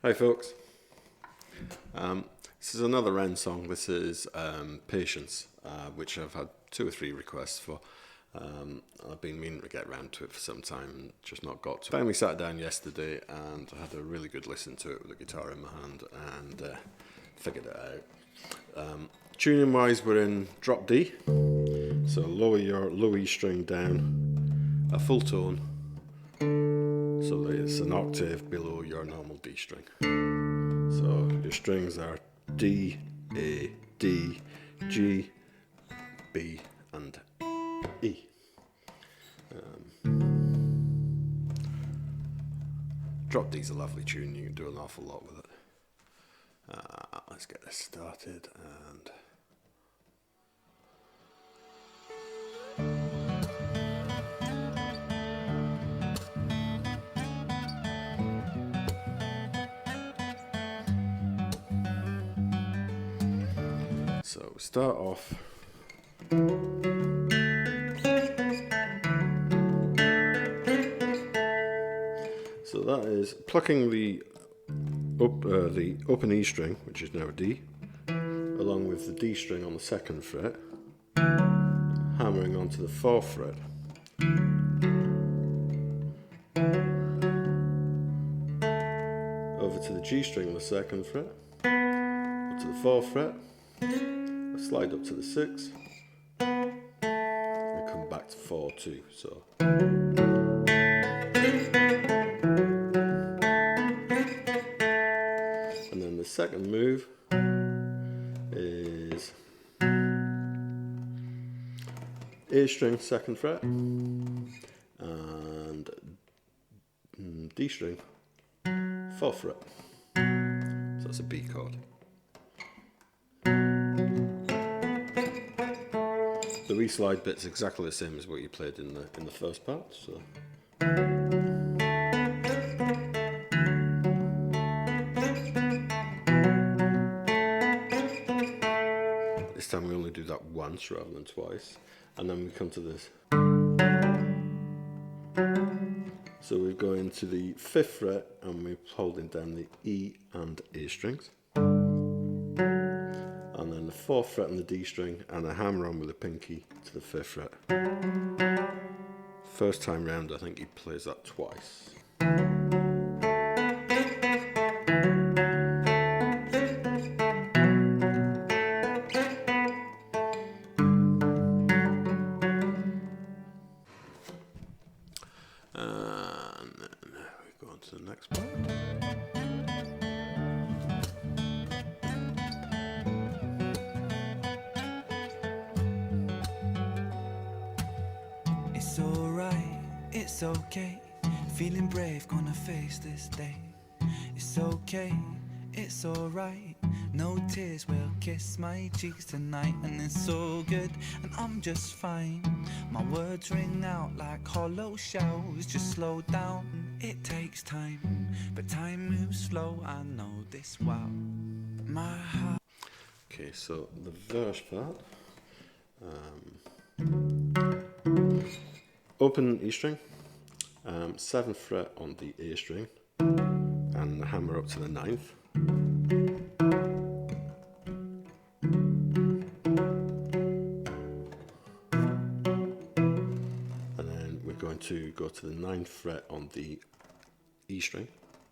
Hi folks, this is another Ren song. This is Patience, which I've had 2 or 3 requests for. I've been meaning to get around to it for some time and just not got to it. Finally sat down yesterday and I had a really good listen to it with the guitar in my hand and figured it out. Tuning wise, we're in drop D, so lower your low E string down a full tone, so that it's an octave below your normal D string. So your strings are D, A, D, G, B and E. Drop D's a lovely tune, you can do an awful lot with it. Let's get this started and... So we start off so that is plucking the open E string, which is now a D, along with the D string on the 2nd fret, hammering onto the 4th fret. Over to the G string on the 2nd fret, up to the 4th fret, slide up to the 6th, and come back to 4, 2. So and then the second move is A string 2nd fret and D string 4th fret. So that's a B chord. The re-slide bit's exactly the same as what you played in the first part. So this time we only do that once rather than twice, and then we come to this. So we go into the 5th fret and we're holding down the E and A strings. And then the 4th fret on the D string and a hammer on with a pinky to the 5th fret. First time round I think he plays that twice. And then we go on to the next part. It's alright, it's okay. Feeling brave, gonna face this day. It's okay, it's alright. No tears will kiss my cheeks tonight. And it's so good, and I'm just fine. My words ring out like hollow shells. Just slow down, it takes time. But time moves slow, I know this well. My heart. Okay, so the verse part. Open E string, 7th fret on the A string, and hammer up to the 9th. And then we're going to go to the 9th fret on the E string,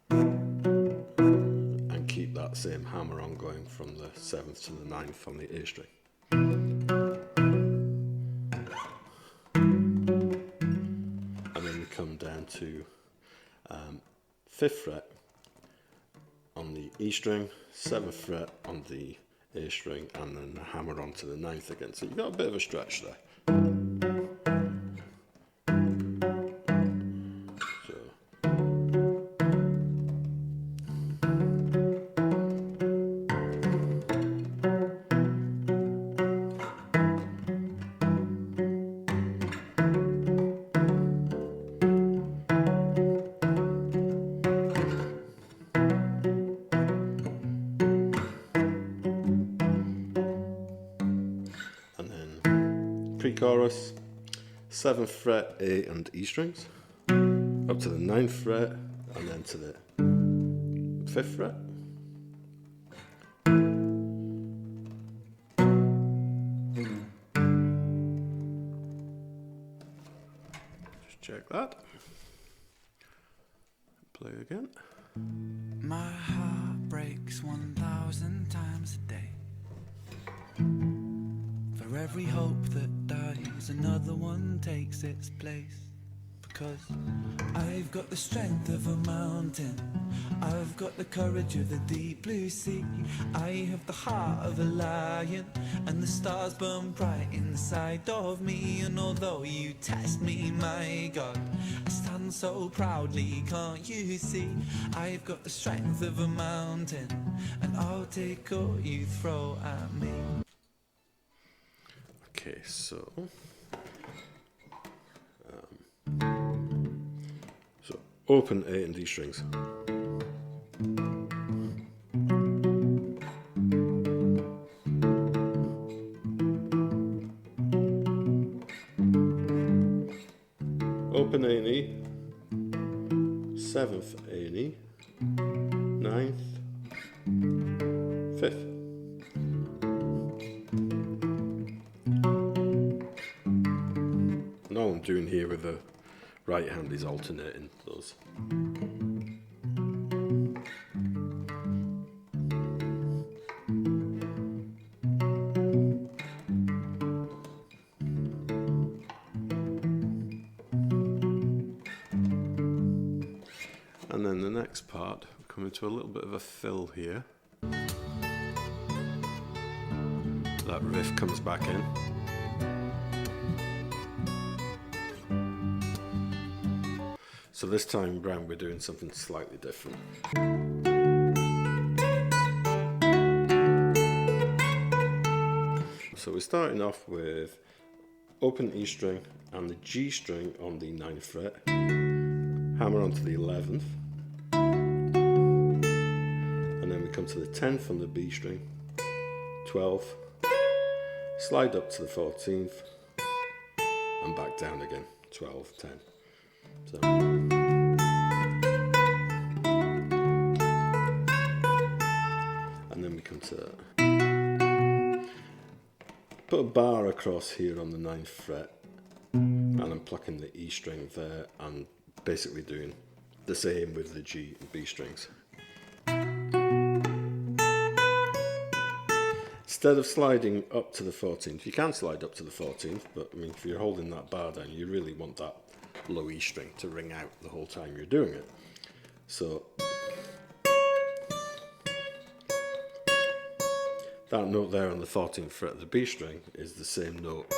and keep that same hammer on going from the 7th to the 9th on the A string. Come down to 5th fret on the E string, 7th fret on the A string, and then hammer on to the 9th again. So you've got a bit of a stretch there. Pre-chorus, 7th fret A and E strings, up to the 9th fret, and then to the 5th fret. Just check that. Play again. My heart breaks 1,000 times a day. For every hope that dies, another one takes its place. Because I've got the strength of a mountain, I've got the courage of the deep blue sea, I have the heart of a lion, and the stars burn bright inside of me. And although you test me, my God, I stand so proudly, can't you see? I've got the strength of a mountain, and I'll take all you throw at me. Okay, so open A and D strings. Open A and E, 7th A and E, 9th, 5th. And all I'm doing here with the right hand is alternating those. And then the next part, we're coming to a little bit of a fill here. That riff comes back in. So this time round we're doing something slightly different. So we're starting off with open E string and the G string on the 9th fret, hammer onto the 11th, and then we come to the 10th on the B string, 12th, slide up to the 14th, and back down again, 12, 10. So. And then we come to put a bar across here on the 9th fret, and I'm plucking the E string there and basically doing the same with the G and B strings. Instead of sliding up to the 14th, you can slide up to the 14th, but I mean, if you're holding that bar down, you really want that low E string to ring out the whole time you're doing it. So that note there on the 14th fret of the B string is the same note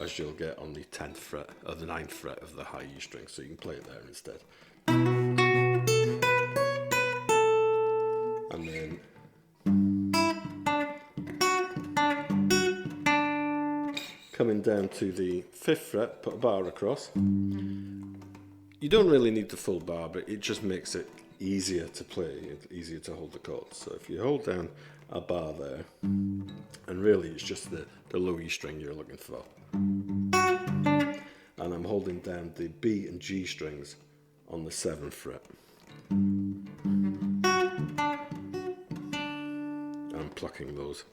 as you'll get on the 10th fret or the 9th fret of the high E string, so you can play it there instead. And then coming down to the 5th fret, put a bar across. You don't really need the full bar, but it just makes it easier to play, easier to hold the chords. So if you hold down a bar there, and really it's just the low E string you're looking for. And I'm holding down the B and G strings on the 7th fret. I'm plucking those.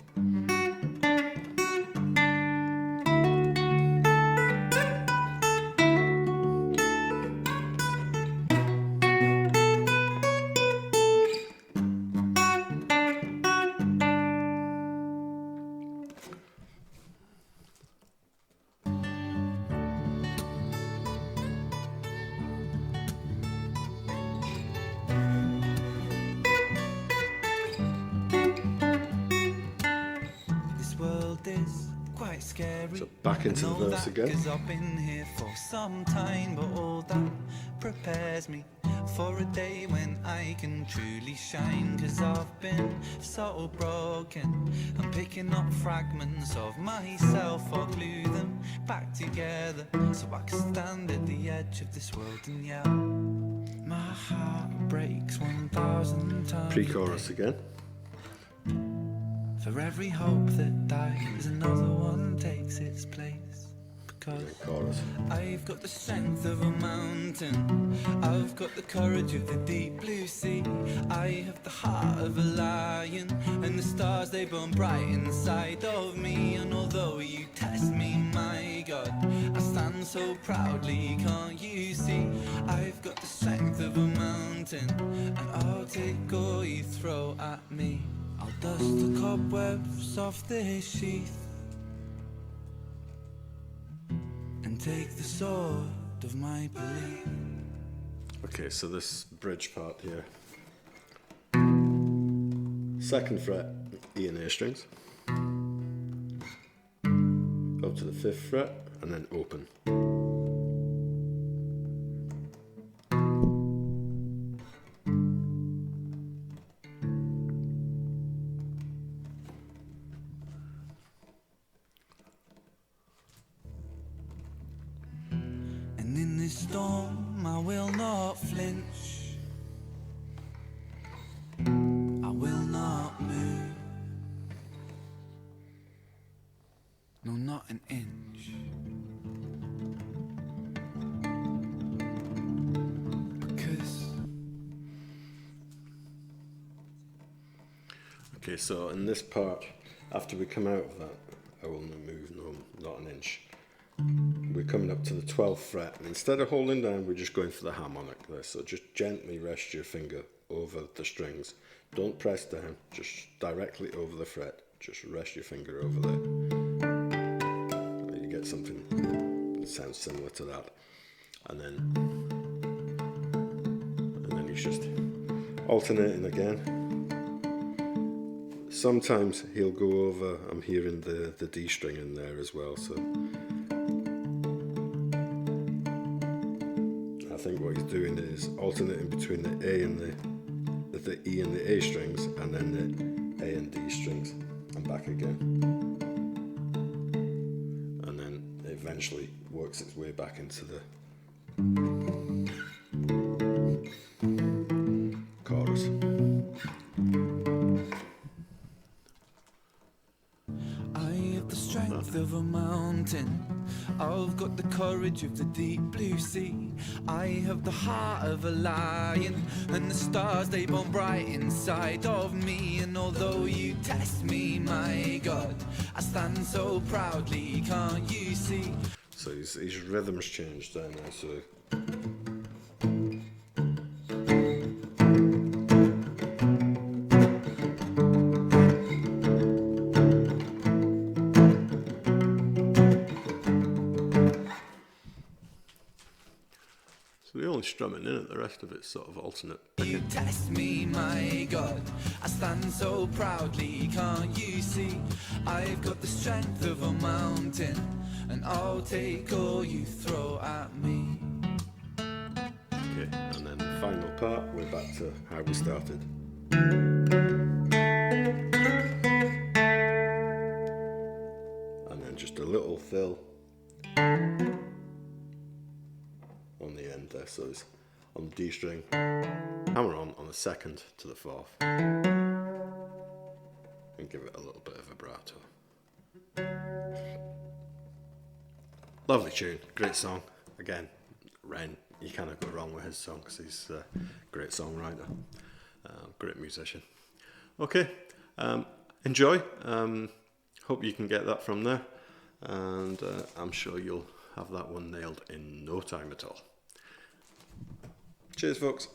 Scary. So back into the verse again. Cause I've been here for some time, but all that prepares me for a day when I can truly shine. Cause I've been so broken, I'm picking up fragments of myself, I'll glue them back together so I can stand at the edge of this world and yell. My heart breaks 1,000 times. Pre-chorus again. For every hope that dies, another one takes its place. Because I've got the strength of a mountain, I've got the courage of the deep blue sea, I heart of a lion, and the stars they burn bright inside of me. And although you test me, my God, I stand so proudly, can't you see? I've got the strength of a mountain, and I'll take all you throw at me. I'll dust the cobwebs off this sheath and take the sword of my belief. Okay, so this bridge part here. Second fret, E and A strings. Up to the 5th fret, and then open. And in this storm I will not flinch, I will not move, no, not an inch. Because Okay, so in this part, after we come out of that, I will not move, no, not an inch. We're coming up to the 12th fret, and instead of holding down, we're just going for the harmonic there. So just gently rest your finger over the strings. Don't press down, just directly over the fret. Just rest your finger over there. You get something that sounds similar to that. And then he's just alternating again. Sometimes he'll go over, I'm hearing the D string in there as well, so I think what he's doing is alternating between the A and the E and the A strings, and then the A and D strings, and back again. And then it eventually works its way back into the chorus. Of a mountain, I've got the courage of the deep blue sea. I have the heart of a lion, and the stars they burn bright inside of me. And although you test me, my God, I stand so proudly, can't you see? So his rhythm's changed there now, so the only strumming in it, the rest of it's sort of alternate. You test me, my God, I stand so proudly, can't you see? I've got the strength of a mountain, and I'll take all you throw at me. Okay, and then the final part, we're back to how we started. And then just a little fill on the end there, so it's on the D string, hammer on the 2nd to the 4th, and give it a little bit of vibrato. Lovely tune, great song. Again, Ren, you cannot go wrong with his song because he's a great songwriter, great musician. Okay, enjoy. Hope you can get that from there, and I'm sure you'll have that one nailed in no time at all. Cheers, folks.